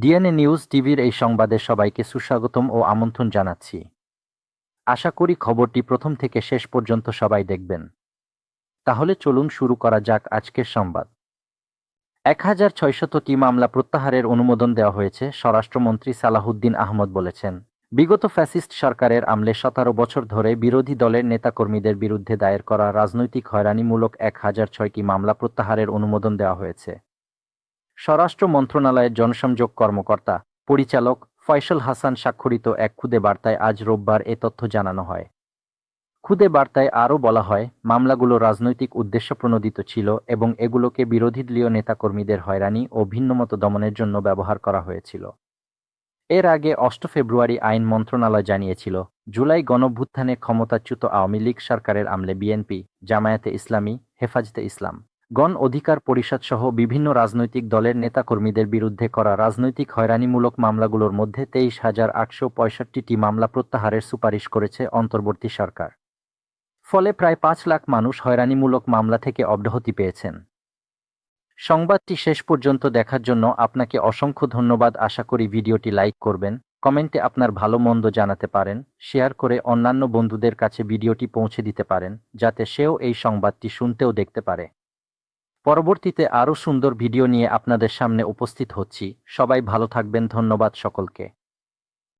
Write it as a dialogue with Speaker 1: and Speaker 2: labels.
Speaker 1: DNA news টিভির এই সংবাদে সবাইকে সুস্বাগতম ও আমন্ত্রণ জানাচ্ছি। আশা করি খবরটি প্রথম থেকে শেষ পর্যন্ত সবাই দেখবেন। তাহলে চলুন শুরু করা যাক আজকের সংবাদ। ১,৬০০টি মামলা প্রত্যাহারের অনুমোদন দেওয়া হয়েছে। স্বরাষ্ট্রমন্ত্রী সালাহুদ্দিন আহমদ বলেছেন, বিগত ফ্যাসিস্ট সরকারের আমলে ১৭ বছর ধরে বিরোধী দলের নেতাকর্মীদের বিরুদ্ধে দায়ের করা রাজনৈতিক হয়রানিমূলক ১,০০৬টি মামলা প্রত্যাহারের অনুমোদন দেওয়া হয়েছে। স্বরাষ্ট্র মন্ত্রণালয়ের জনসংযোগ কর্মকর্তা পরিচালক ফয়সল হাসান স্বাক্ষরিত এক খুদে বার্তায় আজ রোববার এ তথ্য জানানো হয়। খুদে বার্তায় আরও বলা হয়, মামলাগুলো রাজনৈতিক উদ্দেশ্যপ্রণোদিত ছিল এবং এগুলোকে বিরোধীদলীয় নেতাকর্মীদের হয়রানি ও ভিন্নমত দমনের জন্য ব্যবহার করা হয়েছিল। এর আগে ৮ ফেব্রুয়ারি আইন মন্ত্রণালয় জানিয়েছিল, জুলাই গণঅভ্যুত্থানে ক্ষমতাচ্যুত আওয়ামী লীগ সরকারের আমলে বিএনপি, জামায়াতে ইসলামী, হেফাজতে ইসলাম, গণ অধিকার পরিষদ সহ বিভিন্ন রাজনৈতিক দলের নেতাকর্মীদের বিরুদ্ধে করা রাজনৈতিক হয়রানিমূলক মামলাগুলোর মধ্যে ২৩,৮৬৫টি মামলা প্রত্যাহারের সুপারিশ করেছে অন্তর্বর্তী সরকার। ফলে প্রায় ৫ লাখ মানুষ হয়রানিমূলক মামলা থেকে অব্যাহতি পেয়েছেন। সংবাদটি শেষ পর্যন্ত দেখার জন্য আপনাকে অসংখ্য ধন্যবাদ। আশা করি ভিডিওটি লাইক করবেন, কমেন্টে আপনার ভালো মন্দ জানাতে পারেন, শেয়ার করে অন্যান্য বন্ধুদের কাছে ভিডিওটি পৌঁছে দিতে পারেন, যাতে সেও এই সংবাদটি শুনতেও দেখতে পারে। পরবর্তীতে আরও সুন্দর ভিডিও নিয়ে আপনাদের সামনে উপস্থিত হচ্ছি। সবাই ভালো থাকবেন। ধন্যবাদ সকলকে।